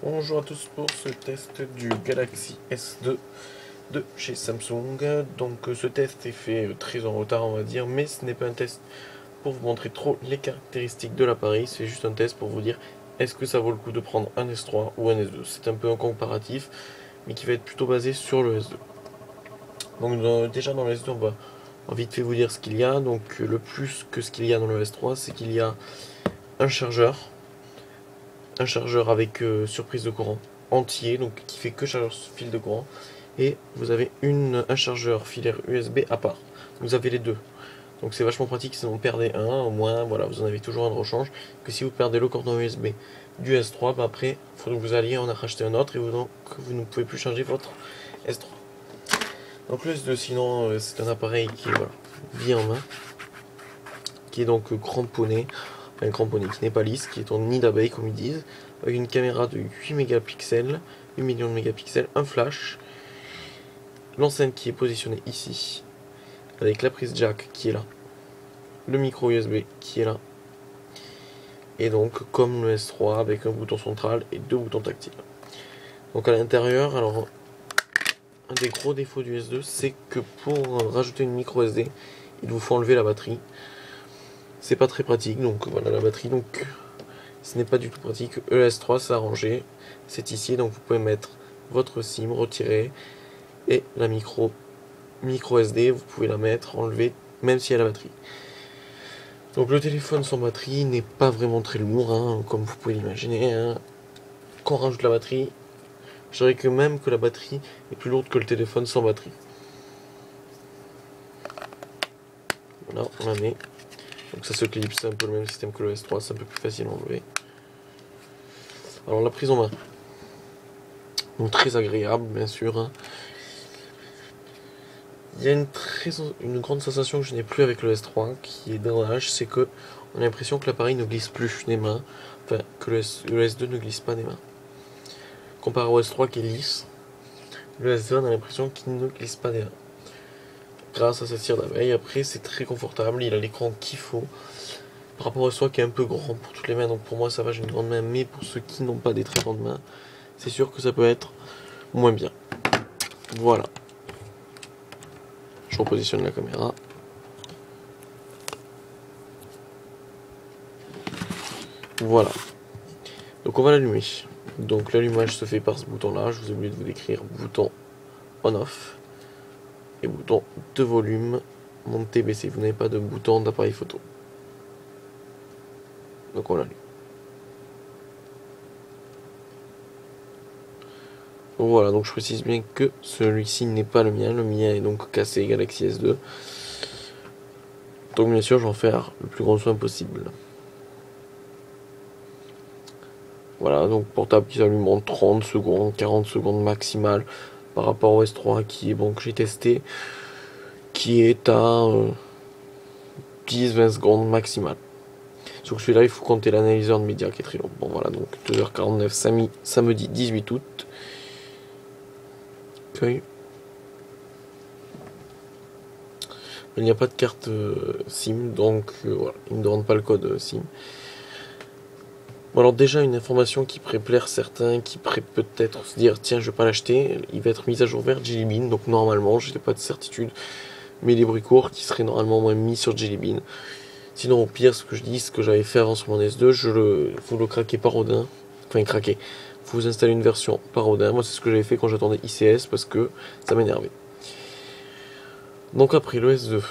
Bonjour à tous pour ce test du Galaxy S2 de chez Samsung. Donc ce test est fait très en retard on va dire, mais ce n'est pas un test pour vous montrer trop les caractéristiques de l'appareil, c'est juste un test pour vous dire est-ce que ça vaut le coup de prendre un S3 ou un S2. C'est un peu un comparatif, mais qui va être plutôt basé sur le S2. Donc déjà dans le S2 on va vite fait vous dire ce qu'il y a. Donc le plus que ce qu'il y a dans le S3, c'est qu'il y a un chargeur avec surprise de courant entier, donc qui fait que chargeur fil de courant, et vous avez un chargeur filaire USB à part. Vous avez les deux, donc c'est vachement pratique. Si vous en perdez un, au moins voilà, vous en avez toujours un de rechange. Que si vous perdez le cordon USB du S3, bah après il faut que vous alliez en racheter un autre, et donc vous ne pouvez plus charger votre S3. Donc le S2 sinon c'est un appareil qui est bien en main, qui est donc cramponné, qui n'est pas lisse, qui est en nid d'abeille comme ils disent, avec une caméra de 8 mégapixels, 8 millions de mégapixels, un flash, l'enceinte qui est positionnée ici, avec la prise jack qui est là, le micro USB qui est là, et donc comme le S3 avec un bouton central et deux boutons tactiles. Donc à l'intérieur, alors un des gros défauts du S2, c'est que pour rajouter une micro SD, il vous faut enlever la batterie. C'est pas très pratique, donc voilà la batterie, donc ce n'est pas du tout pratique. ES3 c'est arrangé, c'est ici, donc vous pouvez mettre votre SIM, retirer, et la micro SD, vous pouvez la mettre, enlever, même si elle a la batterie. Donc le téléphone sans batterie n'est pas vraiment très lourd, hein, comme vous pouvez l'imaginer. Hein. Quand on rajoute la batterie, je dirais que même que la batterie est plus lourde que le téléphone sans batterie. Voilà, on la met. Donc ça se clipse, c'est un peu le même système que le S3, c'est un peu plus facile à enlever. Alors la prise en main, donc très agréable bien sûr. Hein. Il y a une grande sensation que je n'ai plus avec le S3 qui est dommage, c'est que on a l'impression que l'appareil ne glisse plus des mains, enfin que le S2 ne glisse pas des mains. Comparé au S3 qui est lisse, le S2 on a l'impression qu'il ne glisse pas des mains. Grâce à sa cire d'abeille, après c'est très confortable, il a l'écran qu'il faut. Par rapport au S3 qui est un peu grand pour toutes les mains, donc pour moi ça va, j'ai une grande main, mais pour ceux qui n'ont pas des très grandes mains, c'est sûr que ça peut être moins bien. Voilà. Je repositionne la caméra. Voilà. Donc on va l'allumer. Donc l'allumage se fait par ce bouton là, je vous ai oublié de vous décrire, bouton on off et bouton de volume, monter, baisser, vous n'avez pas de bouton d'appareil photo. Donc on l'allume. Voilà, donc je précise bien que celui-ci n'est pas le mien est donc cassé, Galaxy S2. Donc bien sûr je vais en faire le plus grand soin possible. Voilà, donc portable qui s'allume en 30 secondes, 40 secondes maximal par rapport au S3 qui est bon que j'ai testé, qui est à 10-20 secondes maximal. Sur celui-là, il faut compter l'analyseur de médias qui est très long. Bon voilà, donc 2h49 samedi 18 août. Okay. Il n'y a pas de carte SIM, donc voilà, il ne demande pas le code SIM. Bon, alors déjà une information qui pourrait plaire certains, qui pourraient peut-être se dire tiens je vais pas l'acheter, il va être mis à jour vers Jelly Bean, donc normalement je n'ai pas de certitude, mais les bruits courts qui seraient normalement mis sur Jelly Bean. Sinon au pire ce que je dis, ce que j'avais fait avant sur mon S2, vous le craquez par Odin, enfin craquez, vous installez une version par Odin, moi c'est ce que j'avais fait quand j'attendais ICS parce que ça m'énervait. Donc après le S2,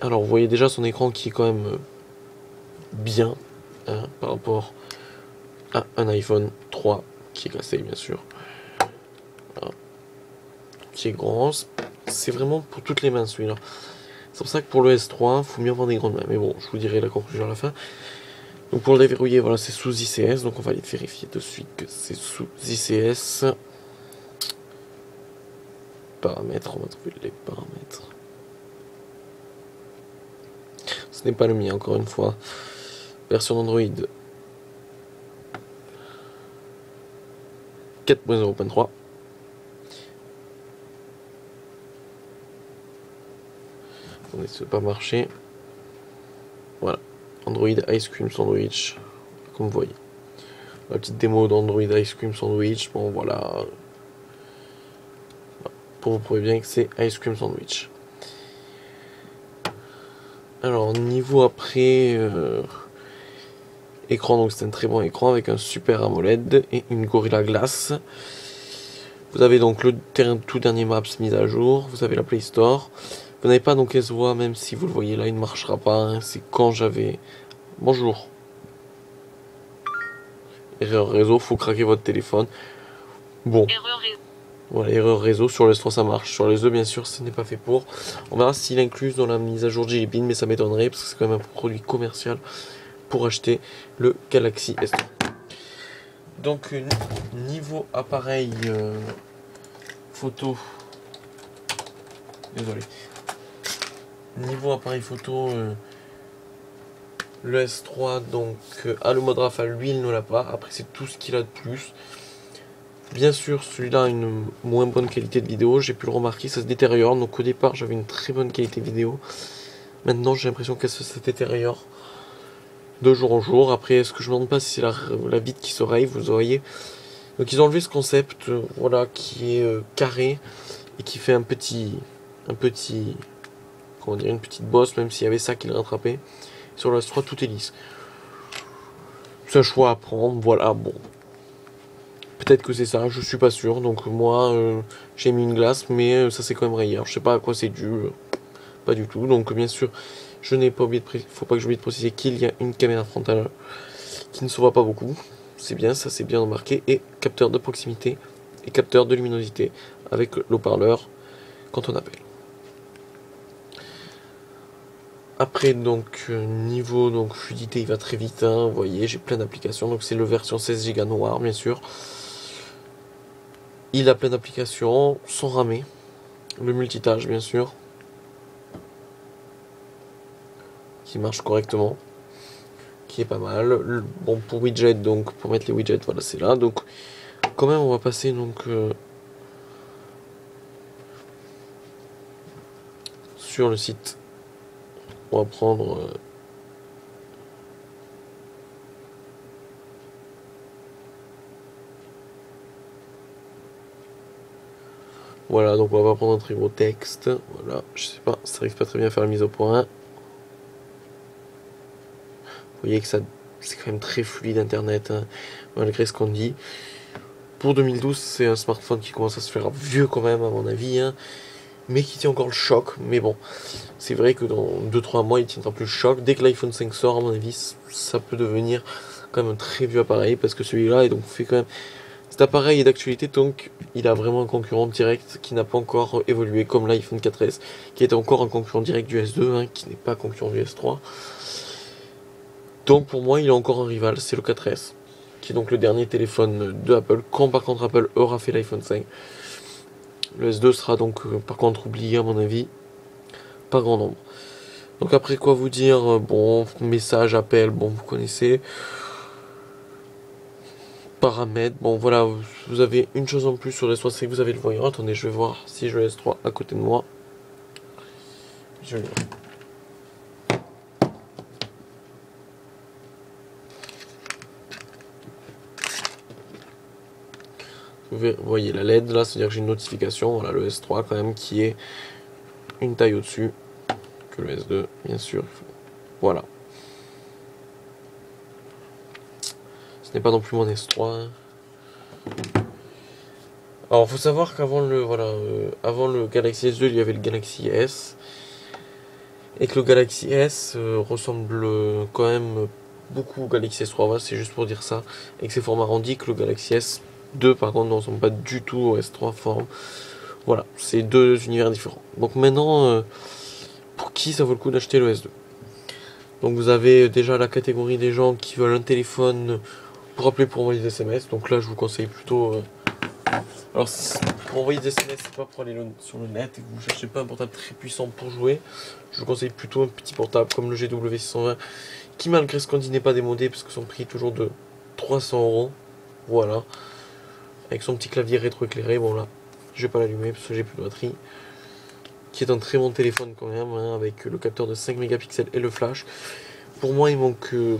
alors vous voyez déjà son écran qui est quand même bien hein, par rapport à un iPhone 3 qui est cassé bien sûr, voilà. Qui est grand, c'est vraiment pour toutes les mains celui-là. C'est pour ça que pour le S3, il faut mieux avoir des grandes mains, mais bon, je vous dirai la conclusion à la fin. Donc pour le déverrouiller, voilà, c'est sous ICS, donc on va aller vérifier de suite que c'est sous ICS. Paramètres, on va trouver les paramètres. Ce n'est pas le mien, encore une fois. Version d'Android 4.0.3. On ne pas marcher. Voilà. Android Ice Cream Sandwich, comme vous voyez. La petite démo d'Android Ice Cream Sandwich, bon voilà. Pour vous prouver bien que c'est Ice Cream Sandwich. Alors niveau après écran, donc c'est un très bon écran avec un super AMOLED et une Gorilla Glass. Vous avez donc le tout dernier Maps mis à jour, vous avez la Play Store. Vous n'avez pas donc S-Voix, même si vous le voyez là, il ne marchera pas. Hein. C'est quand j'avais... Bonjour. Erreur réseau, faut craquer votre téléphone. Bon. Erreur réseau. Voilà, erreur réseau. Sur le S3 ça marche. Sur les deux, bien sûr, ce n'est pas fait pour. On verra s'il inclut dans la mise à jour de Jelly Bean, mais ça m'étonnerait parce que c'est quand même un produit commercial pour acheter le Galaxy S3. Donc, niveau appareil photo. Désolé. Niveau appareil photo, le S3 donc a le mode rafale, lui il ne l'a pas. Après c'est tout ce qu'il a de plus. Bien sûr celui-là a une moins bonne qualité de vidéo, j'ai pu le remarquer, ça se détériore. Donc au départ j'avais une très bonne qualité vidéo. Maintenant j'ai l'impression qu'elle se détériore de jour en jour. Après est-ce que je me demande pas si c'est la vitre qui se raye, vous voyez. Donc ils ont enlevé ce concept voilà, qui est carré et qui fait un petit comment dire, une petite bosse, même s'il y avait ça qui le rattrapait. Sur le S3 tout est lisse. C'est un choix à prendre, voilà, bon. Peut-être que c'est ça, je suis pas sûr. Donc moi j'ai mis une glace, mais ça c'est quand même rayé. Je sais pas à quoi c'est dû, pas du tout. Donc bien sûr, je n'ai pas oublié faut pas que j'oublie de préciser qu'il y a une caméra frontale qui ne se voit pas beaucoup. C'est bien, ça c'est bien remarqué. Et capteur de proximité et capteur de luminosité avec l'haut-parleur quand on appelle. Après donc niveau donc fluidité il va très vite, hein, vous voyez j'ai plein d'applications, donc c'est le version 16 Go noir bien sûr. Il a plein d'applications sans ramer, le multitâche bien sûr, qui marche correctement, qui est pas mal. Bon pour widget, donc pour mettre les widgets voilà c'est là, donc quand même on va passer donc sur le site. On va prendre voilà, donc on va prendre un très gros texte. Voilà, je sais pas, ça arrive pas très bien à faire la mise au point. Vous voyez que ça c'est quand même très fluide internet, hein, malgré ce qu'on dit. Pour 2012, c'est un smartphone qui commence à se faire vieux quand même à mon avis, hein, mais qui tient encore le choc. Mais bon, c'est vrai que dans 2-3 mois, il tiendra plus le choc. Dès que l'iPhone 5 sort, à mon avis, ça peut devenir quand même un très vieux appareil, parce que celui-là est donc fait quand même... Cet appareil est d'actualité, donc il a vraiment un concurrent direct qui n'a pas encore évolué, comme l'iPhone 4S, qui est encore un concurrent direct du S2, hein, qui n'est pas concurrent du S3. Donc pour moi, il a encore un rival, c'est le 4S, qui est donc le dernier téléphone de Apple, quand par contre Apple aura fait l'iPhone 5. Le S2 sera donc par contre oublié à mon avis, pas grand nombre. Donc après quoi vous dire, bon, message, appel, bon vous connaissez. Paramètres, bon voilà, vous avez une chose en plus sur le S3, c'est que vous avez le voyant. Attendez, je vais voir si je le S3 à côté de moi. Je vais voir. Vous voyez la LED là, c'est-à-dire que j'ai une notification, voilà le S3 quand même qui est une taille au-dessus que le S2, bien sûr. Voilà. Ce n'est pas non plus mon S3. Hein. Alors, faut savoir qu'avant le avant le Galaxy S2, il y avait le Galaxy S, et que le Galaxy S ressemble quand même beaucoup au Galaxy S3. Voilà, c'est juste pour dire ça, et que c'est format arrondi, que le Galaxy S2 par contre ne ressemble pas du tout au S3 forme. Voilà, c'est deux univers différents. Donc maintenant, pour qui ça vaut le coup d'acheter le S2? Donc vous avez déjà la catégorie des gens qui veulent un téléphone pour appeler, pour envoyer des SMS. Donc là, je vous conseille plutôt... Alors, pour envoyer des SMS, c'est pas pour aller sur le net et que vous cherchez pas un portable très puissant pour jouer. Je vous conseille plutôt un petit portable comme le GW620 qui, malgré ce qu'on dit, n'est pas démodé parce que son prix est toujours de 300 €. Voilà. Avec son petit clavier rétroéclairé. Bon là, je vais pas l'allumer parce que j'ai plus de batterie. Qui est un très bon téléphone quand même, hein, avec le capteur de 5 mégapixels et le flash. Pour moi,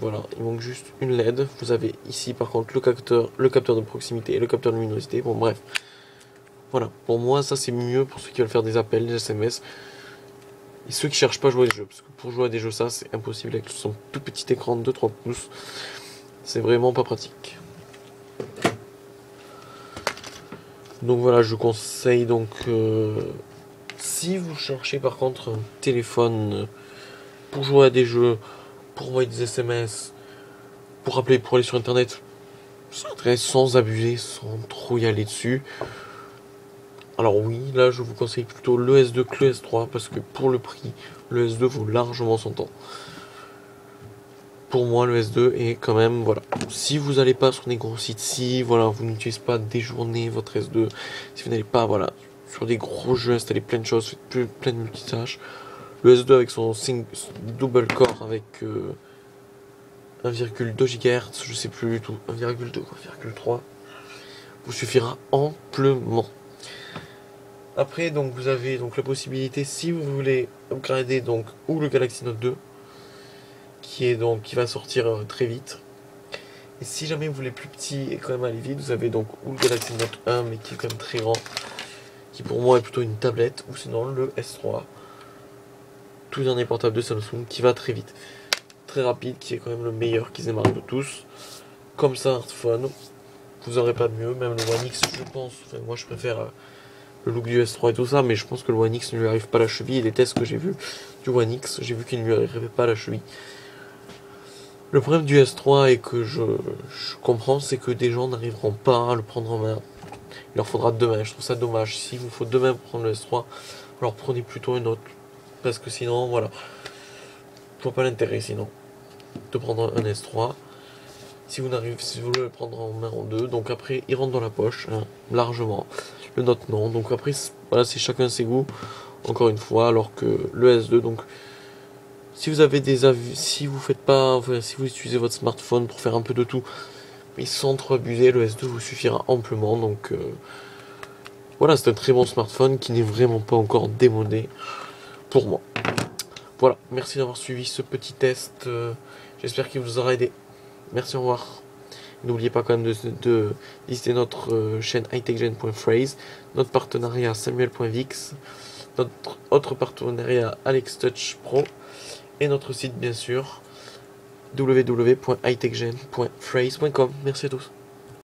voilà, il manque juste une LED. Vous avez ici, par contre, le capteur de proximité et le capteur de luminosité. Bon, bref. Voilà, pour moi, ça c'est mieux pour ceux qui veulent faire des appels, des SMS. Et ceux qui cherchent pas à jouer à des jeux. Parce que pour jouer à des jeux, ça, c'est impossible avec son tout petit écran de 2-3 pouces. C'est vraiment pas pratique. Donc voilà, je conseille donc... si vous cherchez par contre un téléphone pour jouer à des jeux, pour envoyer des SMS, pour appeler, pour aller sur internet, sans abuser, sans trop y aller dessus. Alors oui, là je vous conseille plutôt le S2 que le S3 parce que pour le prix, le S2 vaut largement son temps. Pour moi, le S2 est quand même, voilà. Si vous n'allez pas sur des gros sites, si voilà, vous n'utilisez pas des journées votre S2, si vous n'allez pas, voilà, sur des gros jeux, installer plein de choses, faites plein de multitâches, le S2 avec son double core avec 1,2 GHz, je sais plus du tout, 1,2 ou 1,3, vous suffira amplement. Après, donc vous avez donc la possibilité, si vous voulez upgrader donc ou le Galaxy Note 2, qui va sortir très vite. Et si jamais vous voulez plus petit et quand même aller vite, vous avez donc ou le Galaxy Note 1 mais qui est quand même très grand, qui pour moi est plutôt une tablette, ou sinon le S3, tout dernier portable de Samsung qui va très vite, très rapide, qui est quand même le meilleur qu'ils démarrent de tous. Comme smartphone, vous n'aurez pas mieux, même le One X je pense, enfin, moi je préfère le look du S3 et tout ça, mais je pense que le One X ne lui arrive pas à la cheville, et les tests que j'ai vus du One X, j'ai vu qu'il ne lui arrivait pas à la cheville. Le problème du S3 et que je comprends, c'est que des gens n'arriveront pas à le prendre en main. Il leur faudra demain, je trouve ça dommage. S'il vous faut demain pour prendre le S3, alors prenez plutôt un autre. Parce que sinon, voilà. Je vois pas l'intérêt sinon de prendre un S3. Si vous voulez le prendre en main en deux, donc après il rentre dans la poche, hein, largement. Le Note non, donc après voilà, c'est chacun ses goûts, encore une fois, alors que le S2, donc si vous avez des avis, si vous faites pas, enfin, si vous utilisez votre smartphone pour faire un peu de tout, mais sans trop abuser, le S2 vous suffira amplement. Donc voilà, c'est un très bon smartphone qui n'est vraiment pas encore démodé pour moi. Voilà, merci d'avoir suivi ce petit test. J'espère qu'il vous aura aidé. Merci, au revoir. N'oubliez pas quand même de visiter notre chaîne hightechgen.phrase, notre partenariat samuel.vix, notre autre partenariat Alex Touch Pro, et notre site bien sûr www.hightechgen.phrase.com. Merci à tous.